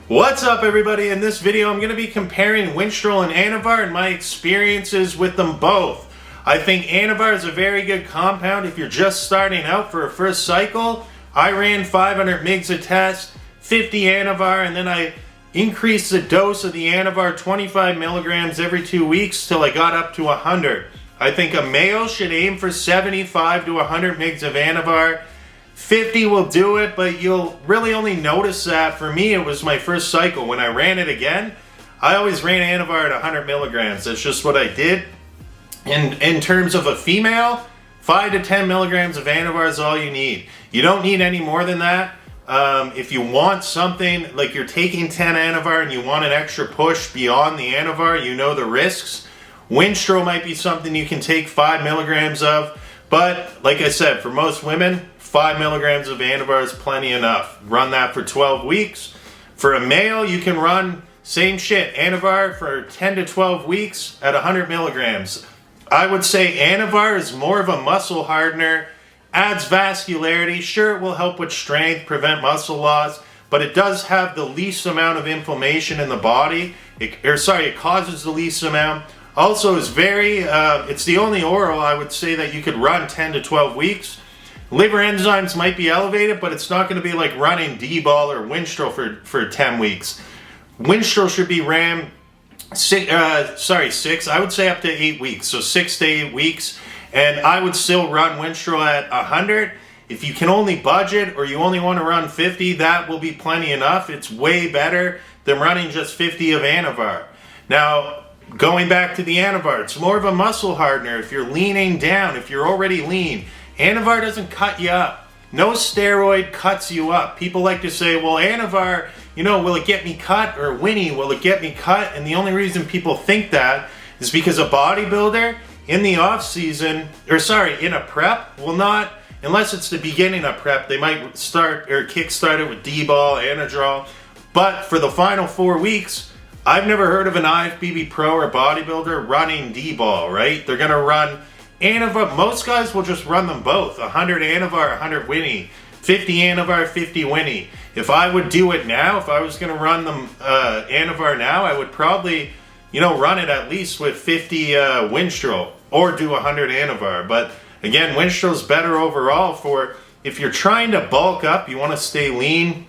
What's up, everybody? In this video I'm going to be comparing Winstrol and Anavar and my experiences with them both. I think Anavar is a very good compound if you're just starting out for a first cycle. I ran 500 mgs a test, 50 Anavar, and then I increased the dose of the Anavar 25 milligrams every 2 weeks till I got up to 100. I think a male should aim for 75 to 100 mgs of Anavar. 50 will do it, but you'll really only notice that. For me, it was my first cycle. When I ran it again, I always ran Anavar at 100 milligrams. That's just what I did. And in terms of a female, 5 to 10 milligrams of Anavar is all you need. You don't need any more than that. If you want something, like you're taking 10 Anavar and you want an extra push beyond the Anavar, you know the risks. Winstrol might be something you can take 5 milligrams of. But like I said, for most women, 5 milligrams of Anavar is plenty enough. Run that for 12 weeks. For a male, you can run same shit, Anavar for 10 to 12 weeks at 100 milligrams. I would say Anavar is more of a muscle hardener, adds vascularity. Sure, it will help with strength, prevent muscle loss, but it does have the least amount of inflammation in the body. It causes the least amount. Also, it's it's the only oral I would say that you could run 10 to 12 weeks. Liver enzymes might be elevated, but it's not going to be like running D-ball or Winstrol for 10 weeks. Winstrol should be ran 6, I would say up to 8 weeks. So 6 to 8 weeks. And I would still run Winstrol at 100. If you can only budget or you only want to run 50, that will be plenty enough. It's way better than running just 50 of Anavar. Now, going back to the Anavar, it's more of a muscle hardener. If you're leaning down, if you're already lean, Anavar doesn't cut you up. No steroid cuts you up. People like to say, well, Anavar, will it get me cut? Or Winnie, will it get me cut? And the only reason people think that is because a bodybuilder in the off season, in a prep, will not, unless it's the beginning of prep, they might start or kickstart it with D-ball, Anadrol. But for the final 4 weeks, I've never heard of an IFBB pro or bodybuilder running D-ball, right? They're going to run Anavar. Most guys will just run them both. 100 Anavar, 100 Winnie. 50 Anavar, 50 Winnie. If I would do it now, if I was going to run them Anavar now, I would probably, run it at least with 50 Winstrol or do 100 Anavar. But again, Winstrol's better overall for if you're trying to bulk up, you want to stay lean,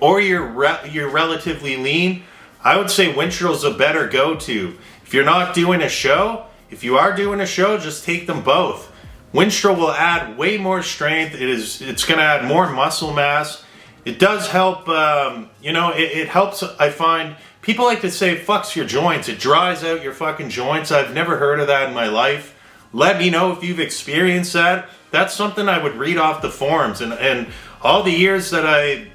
or you're relatively lean. I would say Winstrol's a better go-to. If you're not doing a show, if you are doing a show, just take them both. Winstrol will add way more strength. It's going to add more muscle mass. It does help, it helps. I find people like to say, fucks your joints. It dries out your fucking joints. I've never heard of that in my life. Let me know if you've experienced that. That's something I would read off the forums. And all the years that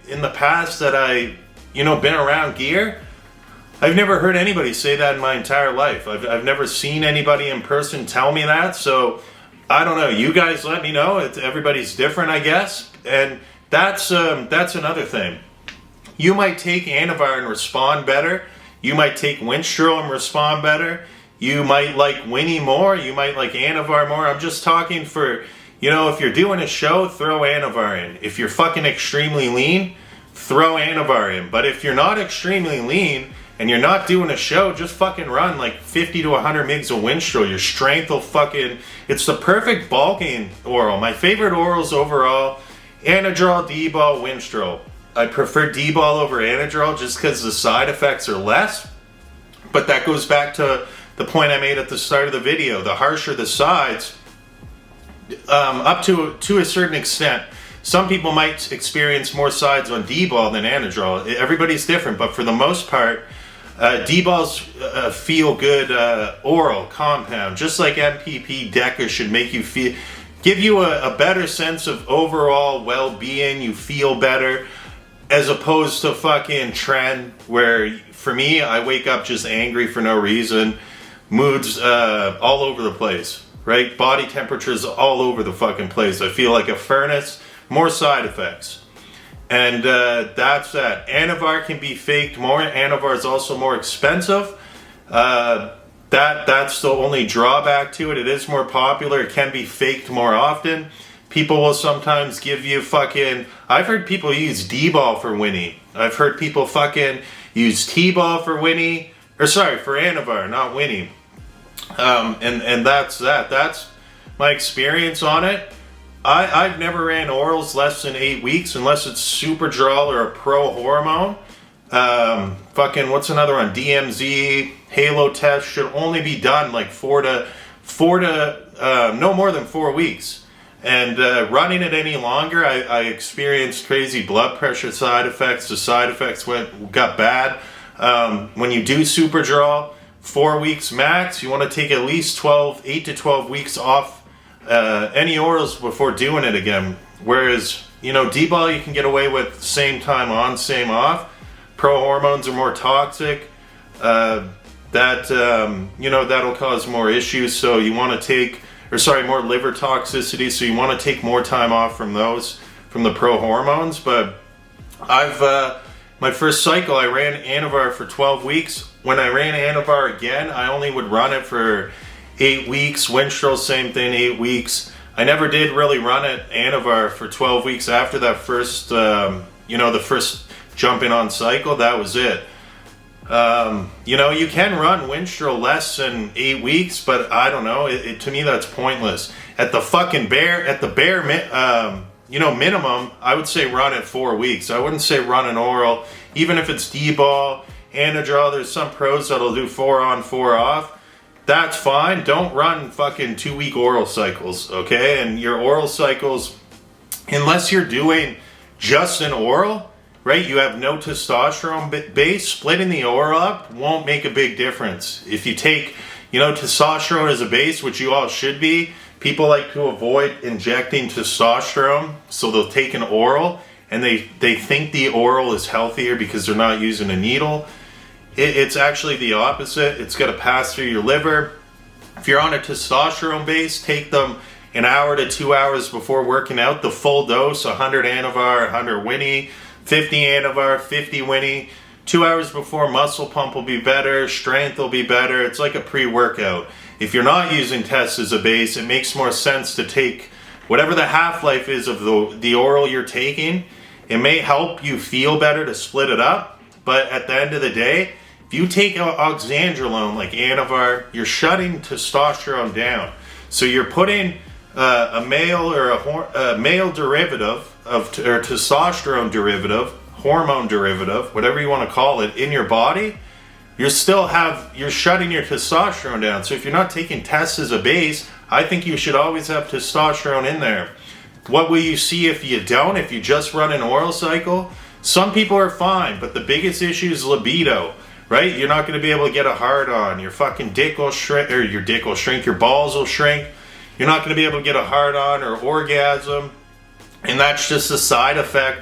in the past that I, been around gear, I've never heard anybody say that in my entire life. I've never seen anybody in person tell me that. So I don't know. You guys let me know. Everybody's different, I guess. And that's another thing. You might take Anavar and respond better. You might take Winstrol and respond better. You might like Winnie more. You might like Anavar more. I'm just talking for, if you're doing a show, throw Anavar in. If you're fucking extremely lean, throw Anavar in. But if you're not extremely lean and you're not doing a show, just fucking run like 50 to 100 mgs of Winstrol. Your strength will it's the perfect bulking oral. My favorite orals overall, Anadrol, D-ball, Winstrol. I prefer D-ball over Anadrol just because the side effects are less. But that goes back to the point I made at the start of the video. The harsher the sides, up to a certain extent. Some people might experience more sides on D-ball than Anadrol. Everybody's different, but for the most part, D-ball's a feel-good oral compound. Just like MPP Deca should make you give you a better sense of overall well-being. You feel better, as opposed to fucking Tren, where for me, I wake up just angry for no reason. Moods all over the place, right? Body temperatures all over the fucking place. I feel like a furnace. More side effects. And that's that. Anavar can be faked more. Anavar is also more expensive. That's the only drawback to it. It is more popular. It can be faked more often. People will sometimes give you fucking, I've heard people use D-ball for Winnie. I've heard people fucking use T-ball for Winnie, or sorry, for Anavar, not Winnie. And that's that. That's my experience on it. I've never ran orals less than 8 weeks unless it's Superdrol or a pro hormone. Fucking, what's another one? DMZ, Halo test should only be done like no more than 4 weeks. And running it any longer, I experienced crazy blood pressure side effects. The side effects got bad. When you do Superdrol, 4 weeks max, you want to take at least 8 to 12 weeks off any orals before doing it again. Whereas, you know, D-ball you can get away with same time on, same off. Pro hormones are more toxic. You know, that'll cause more issues. So you want to take, more liver toxicity. So you want to take more time off from those, from the pro hormones. But my first cycle, I ran Anavar for 12 weeks. When I ran Anavar again, I only would run it for 8 weeks. Winstrol, same thing, 8 weeks. I never did really run it Anavar for 12 weeks after that first, the first jumping on cycle. That was it. You know, you can run Winstrol less than 8 weeks, but I don't know. To me, that's pointless. At the bare minimum, I would say run it 4 weeks. I wouldn't say run an oral, even if it's D-ball, Anadrol. There's some pros that'll do 4 on, 4 off. That's fine. Don't run fucking 2 week oral cycles, okay? And your oral cycles, unless you're doing just an oral, right? You have no testosterone base. Splitting the oral up won't make a big difference. If you take, testosterone as a base, which you all should be, people like to avoid injecting testosterone, so they'll take an oral, and they think the oral is healthier because they're not using a needle. It's actually the opposite. It's going to pass through your liver. If you're on a testosterone base, take them an hour to 2 hours before working out, the full dose, 100 Anavar, 100 Winnie, 50 Anavar, 50 Winnie. 2 hours before, muscle pump will be better, strength will be better. It's like a pre-workout. If you're not using test as a base, it makes more sense to take whatever the half-life is of the oral you're taking. It may help you feel better to split it up, but at the end of the day, if you take oxandrolone like Anavar, you're shutting testosterone down. So you're putting a male or a male derivative or testosterone derivative, hormone derivative, whatever you want to call it, in your body. You're shutting your testosterone down. So if you're not taking tests as a base, I think you should always have testosterone in there. What will you see if you don't? If you just run an oral cycle? Some people are fine, but the biggest issue is libido. Right? You're not going to be able to get a hard on. Your fucking dick will shrink, or your dick will shrink, your balls will shrink. You're not going to be able to get a hard on or orgasm. And that's just a side effect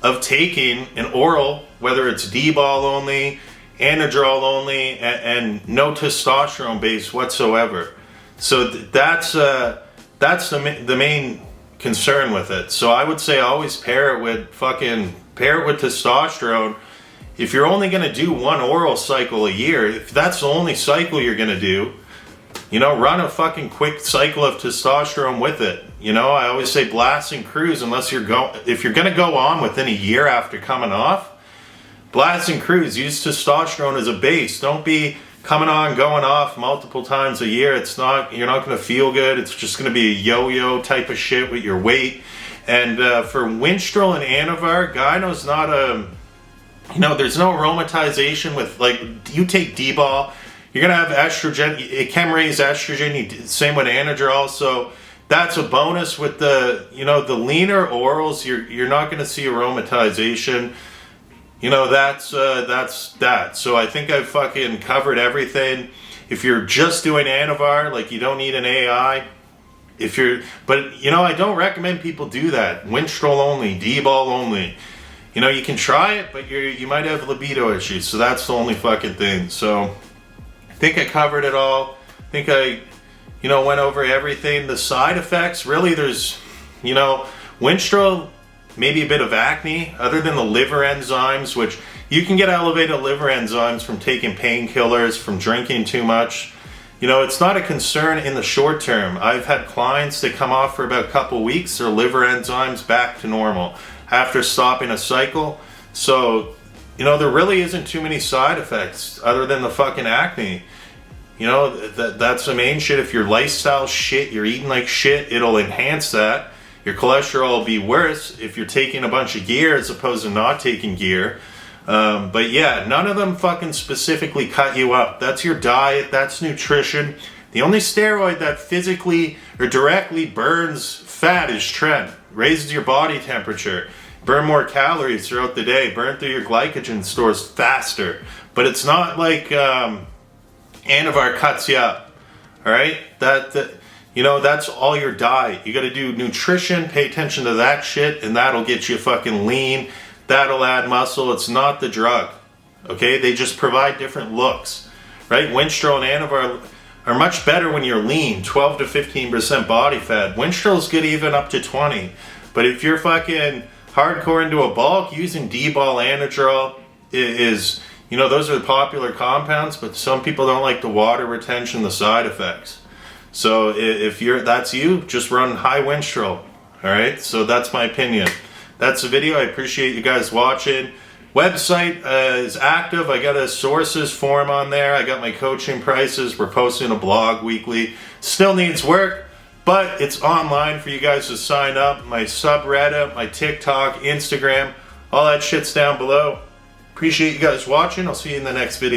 of taking an oral, whether it's D-ball only, Anadrol only, and no testosterone base whatsoever. So that's the main concern with it. So I would say always pair it with testosterone. If you're only going to do one oral cycle a year, if that's the only cycle you're going to do, run a fucking quick cycle of testosterone with it. I always say blast and cruise if you're going to go on within a year after coming off, blast and cruise, use testosterone as a base. Don't be coming on, going off multiple times a year. You're not going to feel good. It's just going to be a yo-yo type of shit with your weight. And for Winstrol and Anavar, gyno's not there's no aromatization with, you take D-ball, you're going to have estrogen. It can raise estrogen. Same with Anadrol. So that's a bonus with the leaner orals. You're not going to see aromatization. That's that. So I think I've fucking covered everything. If you're just doing Anavar, you don't need an AI. I don't recommend people do that. Winstrol only, D-ball only. You can try it, but you might have libido issues, so that's the only fucking thing. So I think I covered it all. I think I, went over everything. The side effects, really, there's, Winstrol, maybe a bit of acne, other than the liver enzymes, which you can get elevated liver enzymes from taking painkillers, from drinking too much. you know, it's not a concern in the short term. I've had clients that come off for about a couple weeks, their liver enzymes back to normal after stopping a cycle. So, you know, there really isn't too many side effects other than the fucking acne. You know, that's the main shit. If your lifestyle shit, you're eating like shit, it'll enhance that. Your cholesterol will be worse if you're taking a bunch of gear as opposed to not taking gear. But yeah, none of them fucking specifically cut you up. That's your diet, that's nutrition. The only steroid that physically or directly burns fat is tren. Raises your body temperature. Burn more calories throughout the day. Burn through your glycogen stores faster. But it's not like Anavar cuts you up. Alright? You know, that's all your diet. You gotta do nutrition, pay attention to that shit, and that'll get you fucking lean. That'll add muscle. It's not the drug. Okay? They just provide different looks. Right? Winstrol and Anavar are much better when you're lean. 12 to 15% body fat. Winstrol's good even up to 20. But if you're fucking hardcore into a bulk, using D-bol Anadrol is, you know, those are the popular compounds, but some people don't like the water retention, the side effects. So if that's you, just run high Winstrol. Alright? So that's my opinion. That's the video. I appreciate you guys watching. Website is active. I got a sources form on there. I got my coaching prices. We're posting a blog weekly. Still needs work, but it's online for you guys to sign up. My subreddit, my TikTok, Instagram, all that shit's down below. Appreciate you guys watching. I'll see you in the next video.